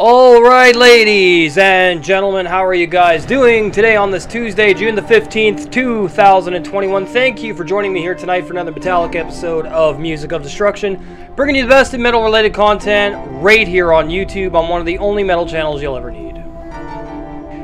Alright, ladies and gentlemen, how are you guys doing today on this Tuesday, June the 15th, 2021? Thank you for joining me here tonight for another metallic episode of Music of Destruction, bringing you the best in metal-related content right here on YouTube on one of the only metal channels you'll ever need.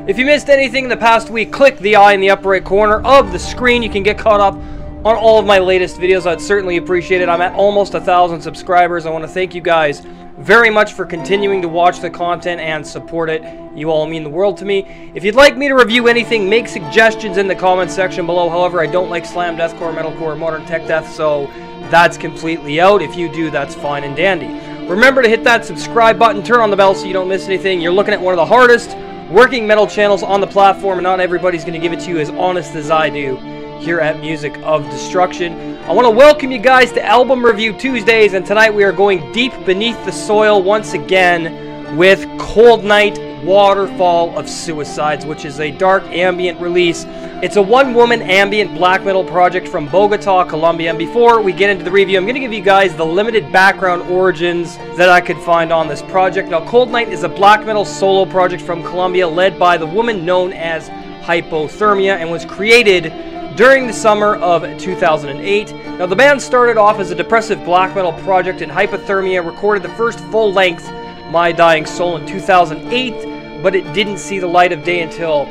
If you missed anything in the past week, click the eye in the upper right corner of the screen. You can get caught up on all of my latest videos. I'd certainly appreciate it. I'm at almost 1,000 subscribers. I want to thank you guys very much for continuing to watch the content and support it. You all mean the world to me. If you'd like me to review anything, make suggestions in the comment section below. However, I don't like slam, deathcore, metalcore, modern tech death, so that's completely out. If you do, that's fine and dandy. Remember to hit that subscribe button, turn on the bell so you don't miss anything. You're looking at one of the hardest working metal channels on the platform, and not everybody's going to give it to you as honest as I do here at Music of Destruction. I want to welcome you guys to Album Review Tuesdays, and tonight we are going deep beneath the soil once again with Cold Night-Waterfall of Suicides, which is a dark ambient release. It's a one-woman ambient black metal project from Bogota, Colombia. And before we get into the review, I'm going to give you guys the limited background origins that I could find on this project. Now, Cold Night is a black metal solo project from Colombia led by the woman known as Hypothermia and was created during the summer of 2008. Now, the band started off as a depressive black metal project, and Hypothermia recorded the first full-length My Dying Soul in 2008, but it didn't see the light of day until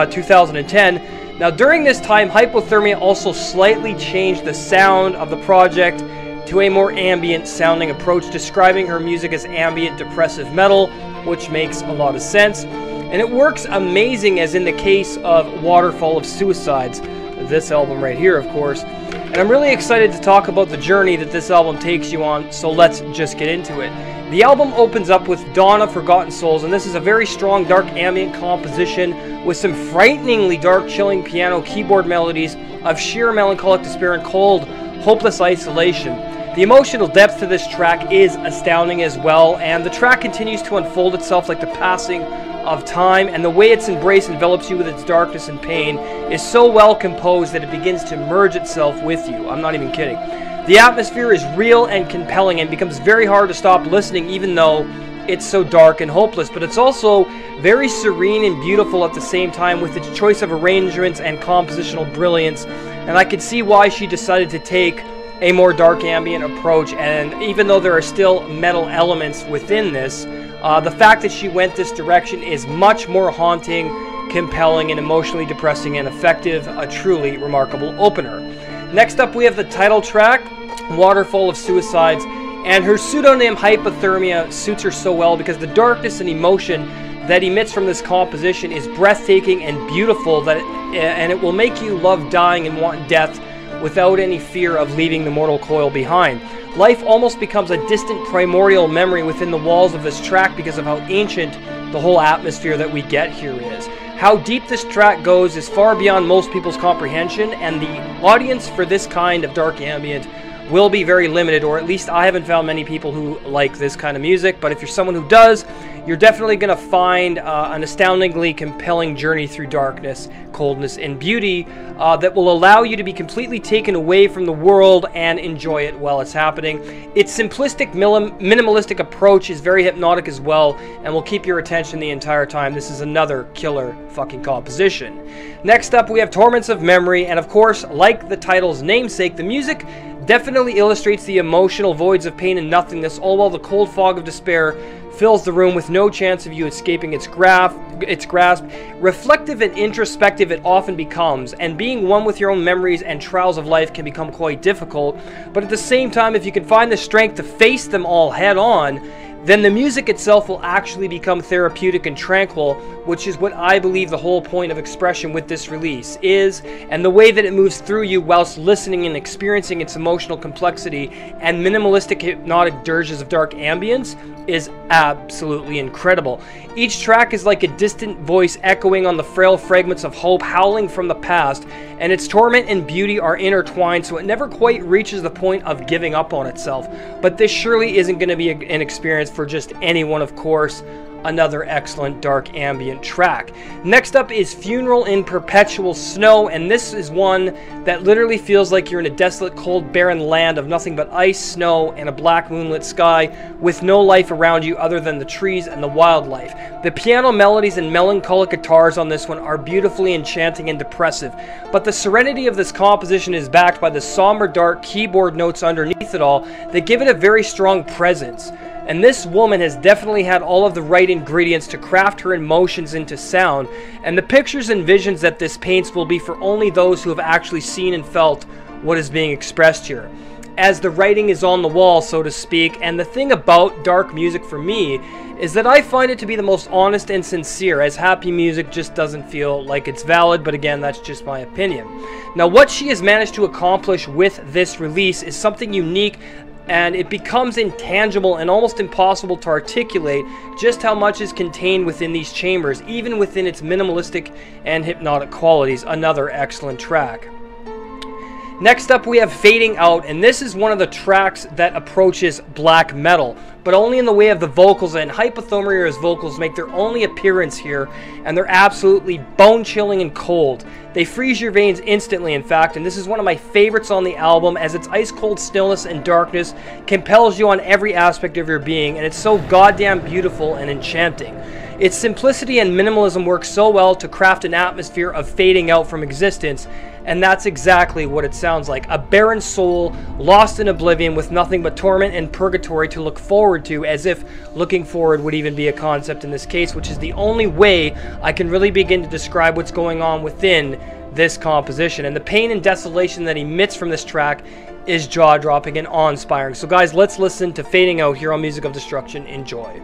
2010. Now, during this time, Hypothermia also slightly changed the sound of the project to a more ambient-sounding approach, describing her music as ambient depressive metal, which makes a lot of sense. And it works amazing, as in the case of Waterfall of Suicides, this album right here, of course. And I'm really excited to talk about the journey that this album takes you on, so let's just get into it. The album opens up with Dawn of Forgotten Souls, and this is a very strong dark ambient composition with some frighteningly dark, chilling piano keyboard melodies of sheer melancholic despair and cold, hopeless isolation. The emotional depth to this track is astounding as well, and the track continues to unfold itself like the passing of time, and the way its embrace envelops you with its darkness and pain is so well composed that it begins to merge itself with you. I'm not even kidding. The atmosphere is real and compelling and becomes very hard to stop listening, even though it's so dark and hopeless, but it's also very serene and beautiful at the same time with its choice of arrangements and compositional brilliance. And I could see why she decided to take a more dark ambient approach, and even though there are still metal elements within this, the fact that she went this direction is much more haunting, compelling, and emotionally depressing and effective. A truly remarkable opener. Next up, we have the title track, Waterfall of Suicides, and her pseudonym Hypothermia suits her so well because the darkness and emotion that emits from this composition is breathtaking and beautiful, and it will make you love dying and want death without any fear of leaving the mortal coil behind. Life almost becomes a distant primordial memory within the walls of this track because of how ancient the whole atmosphere that we get here is. How deep this track goes is far beyond most people's comprehension, and the audience for this kind of dark ambient will be very limited, or at least I haven't found many people who like this kind of music. But if you're someone who does, you're definitely going to find an astoundingly compelling journey through darkness, coldness, and beauty that will allow you to be completely taken away from the world and enjoy it while it's happening. Its simplistic, minimalistic approach is very hypnotic as well and will keep your attention the entire time. This is another killer fucking composition. Next up, we have Torments of Memory, and of course, like the title's namesake, the music definitely illustrates the emotional voids of pain and nothingness, all while the cold fog of despair fills the room with no chance of you escaping its grasp. Reflective and introspective it often becomes, and being one with your own memories and trials of life can become quite difficult, but at the same time, if you can find the strength to face them all head on, then the music itself will actually become therapeutic and tranquil, which is what I believe the whole point of expression with this release is, and the way that it moves through you whilst listening and experiencing its emotional complexity and minimalistic hypnotic dirges of dark ambience is absolutely incredible. Each track is like a distant voice echoing on the frail fragments of hope howling from the past, and its torment and beauty are intertwined, so it never quite reaches the point of giving up on itself. But this surely isn't going to be an experience for just anyone, of course. Another excellent dark ambient track. Next up is Funeral in Perpetual Snow, and this is one that literally feels like you're in a desolate, cold, barren land of nothing but ice, snow, and a black moonlit sky with no life around you other than the trees and the wildlife. The piano melodies and melancholic guitars on this one are beautifully enchanting and depressive, but the serenity of this composition is backed by the somber, dark keyboard notes underneath it all that give it a very strong presence. And this woman has definitely had all of the right ingredients to craft her emotions into sound, and the pictures and visions that this paints will be for only those who have actually seen and felt what is being expressed here, as the writing is on the wall, so to speak. And the thing about dark music for me is that I find it to be the most honest and sincere, as happy music just doesn't feel like it's valid, but again, that's just my opinion. Now, what she has managed to accomplish with this release is something unique, and it becomes intangible and almost impossible to articulate just how much is contained within these chambers, even within its minimalistic and hypnotic qualities. Another excellent track. Next up, we have Fading Out, and this is one of the tracks that approaches black metal, but only in the way of the vocals, and Hypothermia's vocals make their only appearance here, and they're absolutely bone-chilling and cold. They freeze your veins instantly, in fact, and this is one of my favorites on the album, as its ice-cold stillness and darkness compels you on every aspect of your being, and it's so goddamn beautiful and enchanting. Its simplicity and minimalism work so well to craft an atmosphere of fading out from existence, and that's exactly what it sounds like. A barren soul lost in oblivion with nothing but torment and purgatory to look forward to, as if looking forward would even be a concept in this case, which is the only way I can really begin to describe what's going on within this composition. And the pain and desolation that emits from this track is jaw-dropping and awe-inspiring. So guys, let's listen to Fading Out here on Music of Destruction. Enjoy.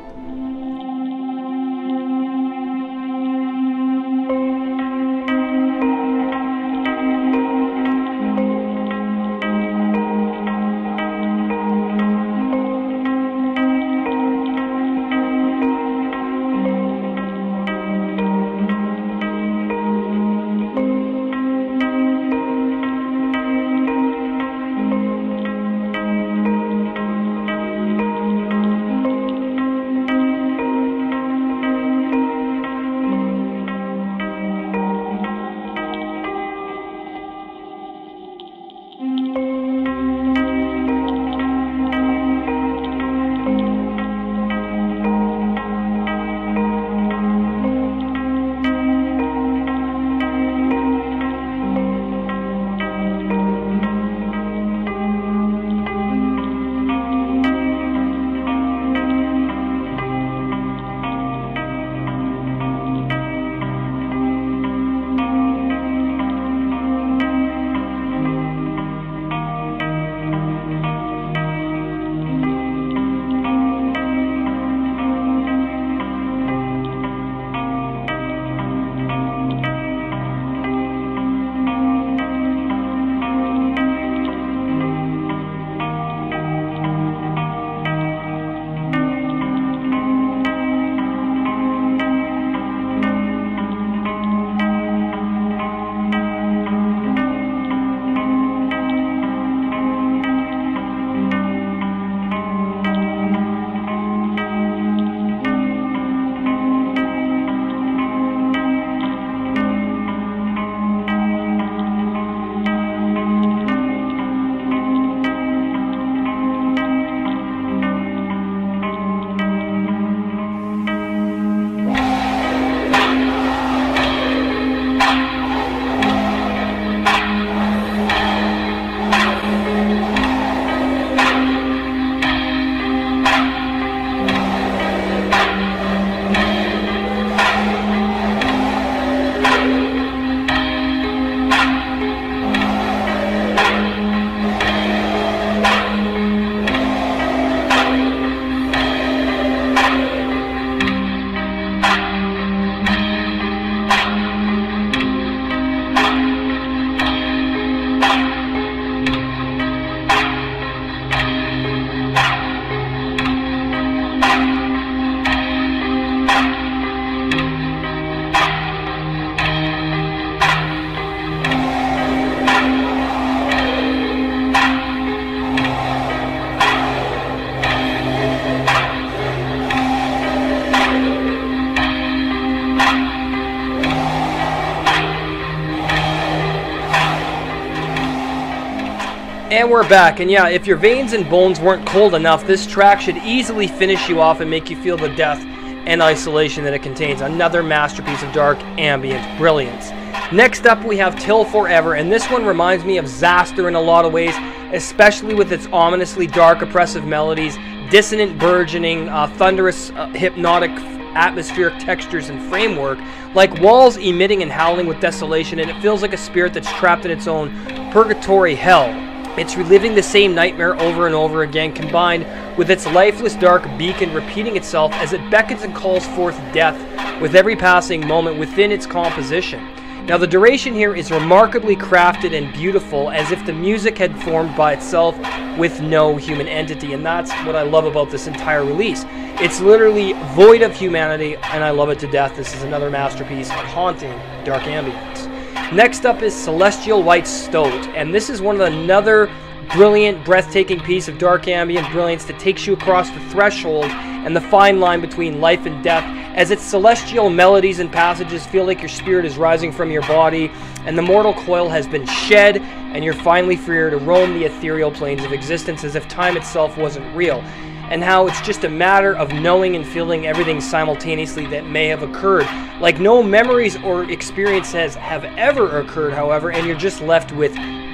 And we're back, and yeah, if your veins and bones weren't cold enough, this track should easily finish you off and make you feel the death and isolation that it contains. Another masterpiece of dark ambient brilliance. Next up, we have Till Forever, and this one reminds me of Zaster in a lot of ways, especially with its ominously dark, oppressive melodies, dissonant burgeoning, thunderous, hypnotic, atmospheric textures and framework, like walls emitting and howling with desolation, and it feels like a spirit that's trapped in its own purgatory hell. It's reliving the same nightmare over and over again, combined with its lifeless dark beacon repeating itself as it beckons and calls forth death with every passing moment within its composition. Now, the duration here is remarkably crafted and beautiful, as if the music had formed by itself with no human entity, and that's what I love about this entire release. It's literally void of humanity, and I love it to death. This is another masterpiece of haunting dark ambience. Next up is Celestial White Stoat, and this is another brilliant, breathtaking piece of dark ambient brilliance that takes you across the threshold and the fine line between life and death, as its celestial melodies and passages feel like your spirit is rising from your body and the mortal coil has been shed and you're finally freer to roam the ethereal planes of existence as if time itself wasn't real, and how it's just a matter of knowing and feeling everything simultaneously that may have occurred. Like no memories or experiences have ever occurred, however, and you're just left with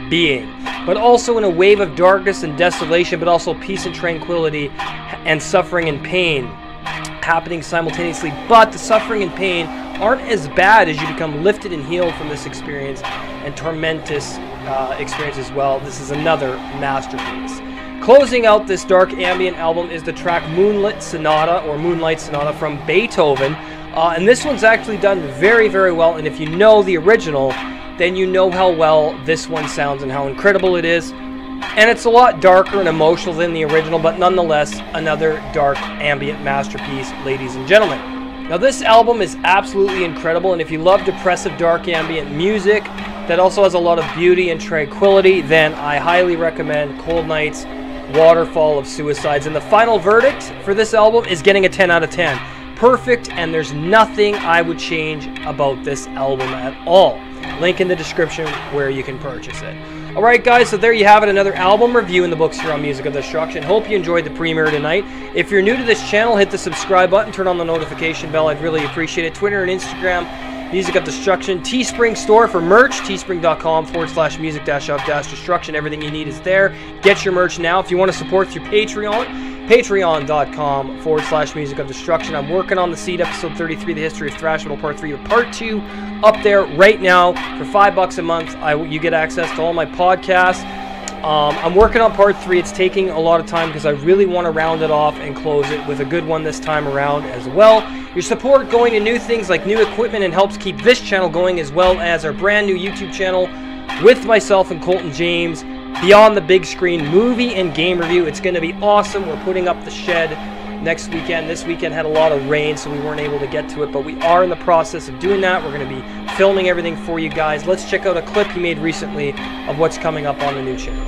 being. But also in a wave of darkness and desolation, but also peace and tranquility and suffering and pain happening simultaneously. But the suffering and pain aren't as bad as you become lifted and healed from this experience and tormentous experience as well. This is another masterpiece. Closing out this dark ambient album is the track Moonlight Sonata from Beethoven. And this one's actually done very, very well. And if you know the original, then you know how well this one sounds and how incredible it is. And it's a lot darker and emotional than the original, but nonetheless, another dark ambient masterpiece, ladies and gentlemen. Now, this album is absolutely incredible, and if you love depressive dark ambient music that also has a lot of beauty and tranquility, then I highly recommend Cold Nights-Waterfall of Suicides. And the final verdict for this album is getting a 10 out of 10. Perfect, and there's nothing I would change about this album at all. Link in the description where you can purchase it. Alright guys, so there you have it, another album review in the books here on Music of Destruction. Hope you enjoyed the premiere tonight. If you're new to this channel, hit the subscribe button, turn on the notification bell, I'd really appreciate it. Twitter and Instagram, Music of Destruction. Teespring store for merch, teespring.com/music-of-destruction. Everything you need is there. Get your merch now. If you want to support through Patreon, patreon.com/music of destruction. I'm working on the Seed episode 33, The History of Thrash Metal Part 3 with Part 2 up there right now. For $5 a month, you get access to all my podcasts. I'm working on Part 3. It's taking a lot of time because I really want to round it off and close it with a good one this time around as well. Your support going to new things like new equipment and helps keep this channel going, as well as our brand new YouTube channel with myself and Colton James, Beyond the Big Screen movie and game review. It's going to be awesome. We're putting up the shed next weekend. This weekend had a lot of rain, so we weren't able to get to it, but we are in the process of doing that. We're going to be filming everything for you guys. Let's check out a clip he made recently of what's coming up on the new channel.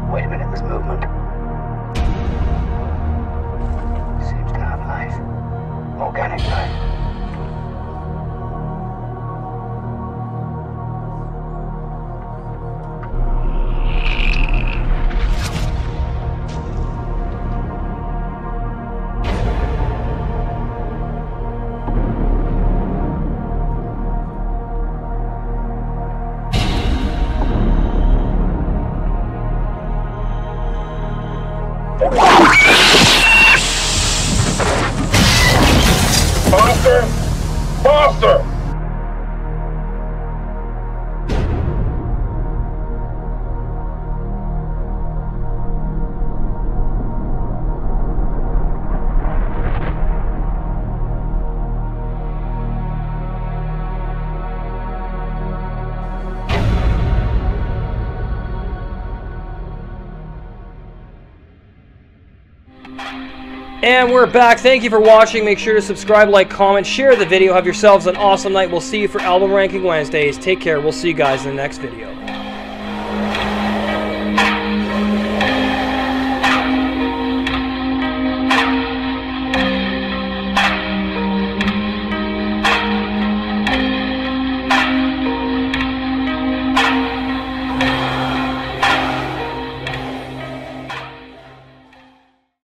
Wait a minute, this movement seems to have life. Organic life. Faster! Faster! And we're back. Thank you for watching. Make sure to subscribe, like, comment, share the video. Have yourselves an awesome night. We'll see you for Album Ranking Wednesdays. Take care. We'll see you guys in the next video.